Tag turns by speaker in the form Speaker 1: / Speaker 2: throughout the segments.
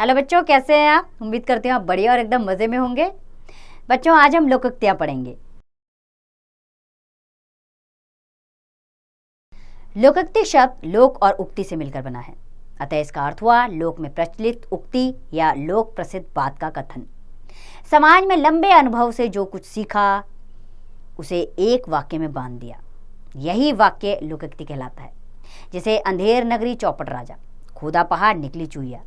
Speaker 1: Hello बच्चों, कैसे हैं आप? उम्मीद करती हूँ आप बढ़िया और एकदम मज़े में होंगे। बच्चों, आज हम लोकोक्तियाँ पढ़ेंगे। लोकोक्ति शब्द लोक और उक्ति से मिलकर बना है, अतः इसका अर्थ हुआ लोक में प्रचलित उक्ति या लोक प्रसिद्ध बात का कथन। समाज में लंबे अनुभव से जो कुछ सीखा उसे एक वाक्य में बांध दिया, यही वाक्य लोकोक्ति कहलाता है। जैसे अंधेर नगरी चौपट राजा, खोदा पहाड़ निकली चूहिया।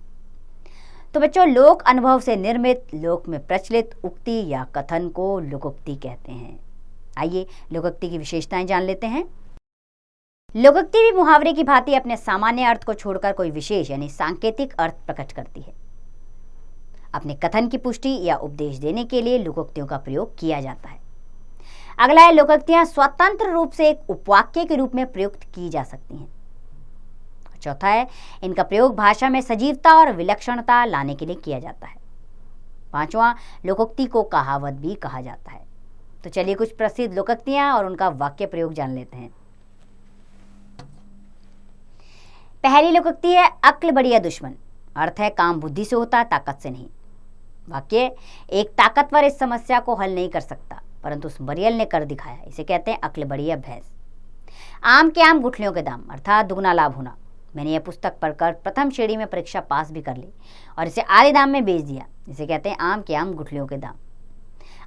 Speaker 1: तो बच्चों, लोक अनुभव से निर्मित लोक में प्रचलित उक्ति या कथन को लोकोक्ति कहते हैं। आइए लोकोक्ति की विशेषताएं जान लेते हैं। लोकोक्ति भी मुहावरे की भांति अपने सामान्य अर्थ को छोड़कर कोई विशेष यानी सांकेतिक अर्थ प्रकट करती है। अपने कथन की पुष्टि या उपदेश देने के लिए लोकोक्तियों का प्रयोग किया जाता है। अगला है, लोकोक्तियां स्वतंत्र रूप से एक उपवाक्य के रूप में प्रयुक्त की जा सकती हैं। चौथा है, इनका प्रयोग भाषा में सजीवता और विलक्षणता लाने के लिए किया जाता है। पांचवा, लोकोक्ति को कहावत भी कहा जाता है। तो चलिए कुछ प्रसिद्ध लोकोक्तियां और उनका वाक्य प्रयोग जान लेते हैं। पहली लोकोक्ति है, अक्ल बढ़िया दुश्मन। अर्थ है, काम बुद्धि से होता, ताकत से नहीं। वाक्य, एक ताकतवर इस समस्या को हल नहीं कर सकता, परंतु उस बरियल ने कर दिखाया। इसे कहते हैं अक्ल बढ़िया भैंस। आम के आम गुठलियों के दाम, अर्थात दुगना लाभ होना। मैंने यह पुस्तक पढ़कर प्रथम श्रेणी में परीक्षा पास भी कर ली और इसे आधे दाम में बेच दिया। इसे कहते हैं आम के आम गुठलियों के दाम।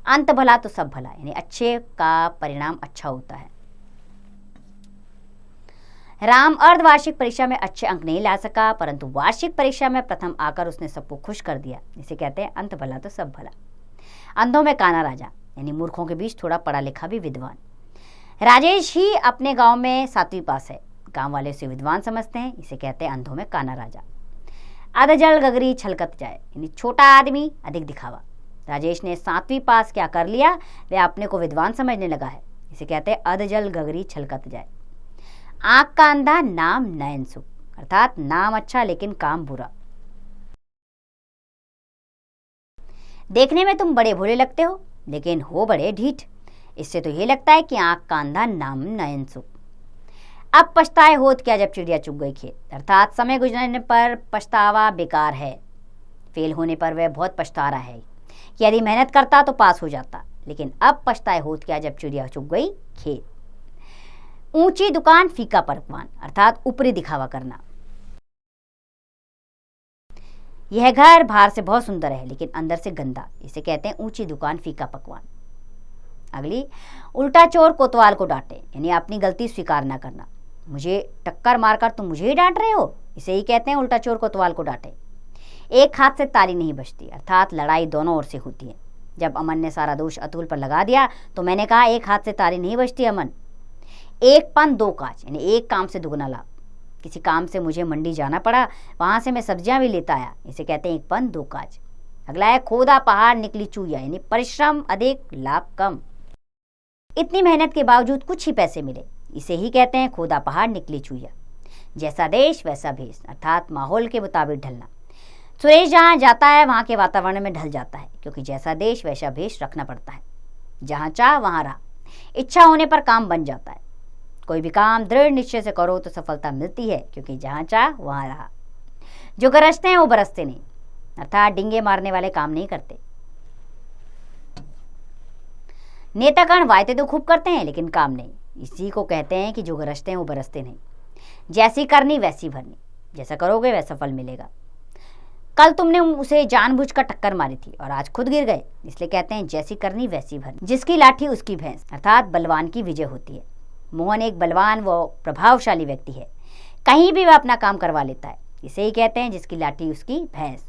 Speaker 1: अंत भला तो सब भला, यानी अच्छे का परिणाम अच्छा होता है। राम अर्धवार्षिक परीक्षा में अच्छे अंक नहीं ला सका, परंतु वार्षिक परीक्षा में प्रथम आकर उसने सबको खुश कर दिया। इसे कहते हैं अंत भला तो सब भला। अंधों में काना राजा, यानी मूर्खों के बीच थोड़ा पढ़ा लिखा भी विद्वान। राजेश ही अपने गांव में 7वीं पास है, गांव वाले उसे विद्वान समझते हैं। इसे कहते हैं अंधों में काना राजा। अधजल गगरी छलकत जाए, यानी छोटा आदमी अधिक दिखावा। राजेश ने 7वीं पास क्या कर लिया, वह अपने को विद्वान समझने लगा है। इसे कहते हैं अधजल गगरी छलकत जाए। आंख का अंधा नाम नयन सुख, अर्थात नाम अच्छा लेकिन काम बुरा। देखने में तुम बड़े भोले लगते हो, लेकिन हो बड़े ढीठ। इससे तो ये लगता है कि आंख का अंधा नाम नयन सुख। अब पछताए होत क्या जब चिड़िया चुग गई खेत, अर्थात समय गुजरने पर पछतावा बेकार है। फेल होने पर वह बहुत पछता रहा है कि यदि मेहनत करता तो पास हो जाता, लेकिन अब पछताए होत क्या जब चिड़िया चुग गई खेत। ऊंची दुकान फीका पकवान, अर्थात ऊपरी दिखावा करना। यह घर बाहर से बहुत सुंदर है लेकिन अंदर से गंदा। इसे कहते हैं ऊंची दुकान फीका पकवान। अगली, उल्टा चोर कोतवाल को डांटे, यानी अपनी गलती स्वीकार न करना। मुझे टक्कर मारकर तुम मुझे ही डांट रहे हो, इसे ही कहते हैं उल्टा चोर कोतवाल को डांटे। एक हाथ से ताली नहीं बजती, अर्थात लड़ाई दोनों ओर से होती है। जब अमन ने सारा दोष अतुल पर लगा दिया तो मैंने कहा एक हाथ से ताली नहीं बजती अमन। एक पन दो काज, यानी एक काम से दुगना लाभ। किसी काम से मुझे मंडी जाना पड़ा, वहां से मैं सब्जियां भी लेता आया। इसे कहते हैं एक पन दो काज। अगला है, खोदा पहाड़ निकली चूहिया, यानी परिश्रम अधिक लाभ कम। इतनी मेहनत के बावजूद कुछ ही पैसे मिले, इसे ही कहते हैं खोदा पहाड़ निकली चूहिया। जैसा देश वैसा भेष, अर्थात माहौल के मुताबिक ढलना। सुरेश जहाँ जाता है वहाँ के वातावरण में ढल जाता है, क्योंकि जैसा देश वैसा भेष रखना पड़ता है। जहाँ चाह वहाँ रहा, इच्छा होने पर काम बन जाता है। कोई भी काम दृढ़ निश्चय से करो तो सफलता मिलती है, क्योंकि जहाँ चाह वहाँ रहा। जो गरजते हैं वो बरसते नहीं, अर्थात डिंगे मारने वाले काम नहीं करते। नेतागण वायदे तो खूब करते हैं लेकिन काम नहीं, इसी को कहते हैं कि जो गरजते हैं वो बरसते नहीं। जैसी करनी वैसी भरनी, जैसा करोगे वैसा फल मिलेगा। कल तुमने उसे जानबूझकर टक्कर मारी थी और आज खुद गिर गए, इसलिए कहते हैं जैसी करनी वैसी भरनी। जिसकी लाठी उसकी भैंस, अर्थात बलवान की विजय होती है। मोहन एक बलवान व प्रभावशाली व्यक्ति है, कहीं भी वह अपना काम करवा लेता है। इसे ही कहते हैं जिसकी लाठी उसकी भैंस।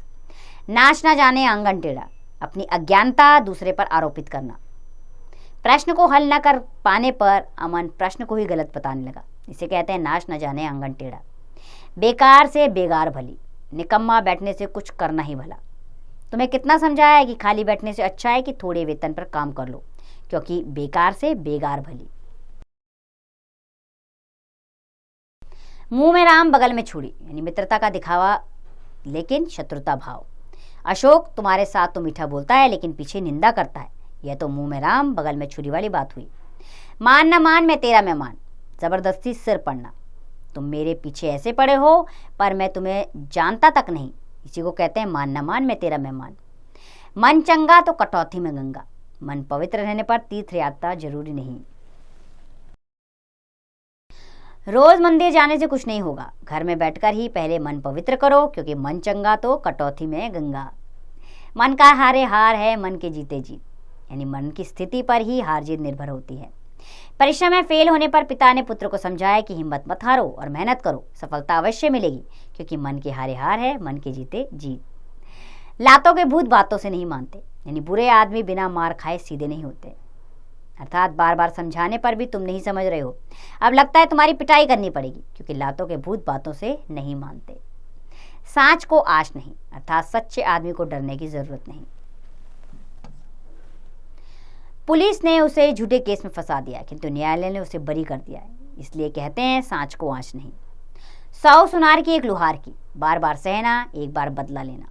Speaker 1: नाच ना जाने आंगन टेढ़ा, अपनी अज्ञानता दूसरे पर आरोपित करना। प्रश्न को हल न कर पाने पर अमन प्रश्न को ही गलत बताने लगा। इसे कहते हैं नाच न जाने आंगन टेढ़ा। बेकार से बेगार भली, निकम्मा बैठने से कुछ करना ही भला। तुम्हें कितना समझाया है कि खाली बैठने से अच्छा है कि थोड़े वेतन पर काम कर लो, क्योंकि बेकार से बेगार भली। मुंह में राम बगल में छुरी, यानी मित्रता का दिखावा लेकिन शत्रुता भाव। अशोक तुम्हारे साथ तो मीठा बोलता है लेकिन पीछे निंदा करता है। यह तो मुंह में राम बगल में छुरी वाली बात हुई। मान न मान मैं तेरा मेहमान, जबरदस्ती सिर पड़ना। तुम मेरे पीछे ऐसे पड़े हो पर मैं तुम्हें जानता तक नहीं, इसी को कहते हैं मान न मान मैं तेरा मेहमान। मन चंगा तो कटौती में गंगा। मन पवित्र रहने पर तीर्थ यात्रा जरूरी नहीं। रोज मंदिर जाने से कुछ नहीं होगा, घर में बैठकर ही पहले मन पवित्र करो, क्योंकि मन चंगा तो कटौती में गंगा। मन का हारे हार है, मन के जीते जीत। यानी मन की स्थिति पर ही हार जीत निर्भर होती है। परीक्षा में फेल होने पर पिता ने पुत्र को समझाया कि हिम्मत मत हारो और मेहनत करो, सफलता अवश्य मिलेगी, क्योंकि मन के हारे हार है, मन के जीते जीत। लातों के भूत बातों से नहीं मानते। यानी बुरे आदमी बिना मार खाए सीधे नहीं होते। अर्थात बार बार समझाने पर भी तुम नहीं समझ रहे हो, अब लगता है तुम्हारी पिटाई करनी पड़ेगी, क्योंकि लातों के भूत बातों से नहीं मानते। सांच को आश नहीं, अर्थात सच्चे आदमी को डरने की जरूरत नहीं। पुलिस ने उसे झूठे केस में फंसा दिया, किंतु न्यायालय ने उसे बरी कर दिया है, इसलिए कहते हैं सांच को आँच नहीं। 100 सुनार की एक लुहार की, बार बार सहना, एक बार बदला लेना।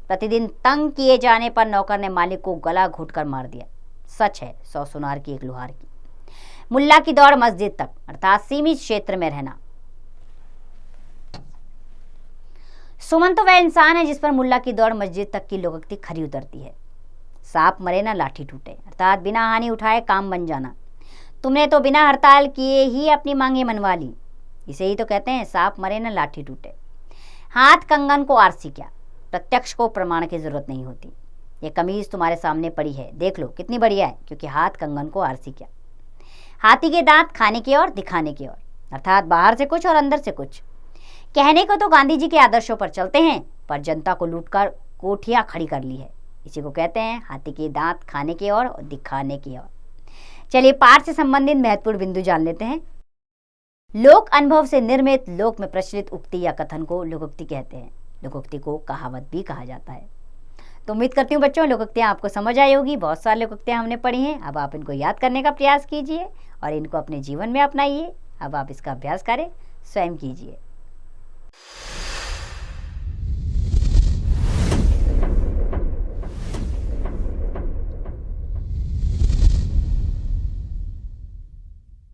Speaker 1: प्रतिदिन तंग किए जाने पर नौकर ने मालिक को गला घोंटकर मार दिया। सच है 100 सुनार की एक लुहार की। मुल्ला की दौड़ मस्जिद तक, अर्थात सीमित क्षेत्र में रहना। सुमन तो वह इंसान है जिस पर मुल्ला की दौड़ मस्जिद तक की लोकोक्ति खरी उतरती है। सांप मरे ना लाठी टूटे, अर्थात बिना हानि उठाए काम बन जाना। तुमने तो बिना हड़ताल किए ही अपनी मांगे मनवा ली, इसे ही तो कहते हैं सांप मरे ना लाठी टूटे। हाथ कंगन को आरसी क्या, प्रत्यक्ष को प्रमाण की जरूरत नहीं होती। ये कमीज तुम्हारे सामने पड़ी है, देख लो कितनी बढ़िया है, क्योंकि हाथ कंगन को आरसी क्या। हाथी के दांत खाने की ओर दिखाने की ओर, अर्थात बाहर से कुछ और अंदर से कुछ। कहने को तो गांधी जी के आदर्शों पर चलते हैं, पर जनता को लूटकर कोठियां खड़ी कर ली है। इसी को कहते हैं हाथी के दांत खाने की ओर और दिखाने की ओर। चलिए पाठ से संबंधित महत्वपूर्ण बिंदु जान लेते हैं। लोक अनुभव से निर्मित लोक में प्रचलित उक्ति या कथन को लोकोक्ति कहते हैं। लोकोक्ति को कहावत भी कहा जाता है। तो उम्मीद करती हूँ बच्चों लोकोक्तियाँ आपको समझ आई होगी। बहुत सारी लोकोक्तियाँ हमने पढ़ी हैं, अब आप इनको याद करने का प्रयास कीजिए और इनको अपने जीवन में अपनाइए। अब आप इसका अभ्यास करें, स्वयं कीजिए।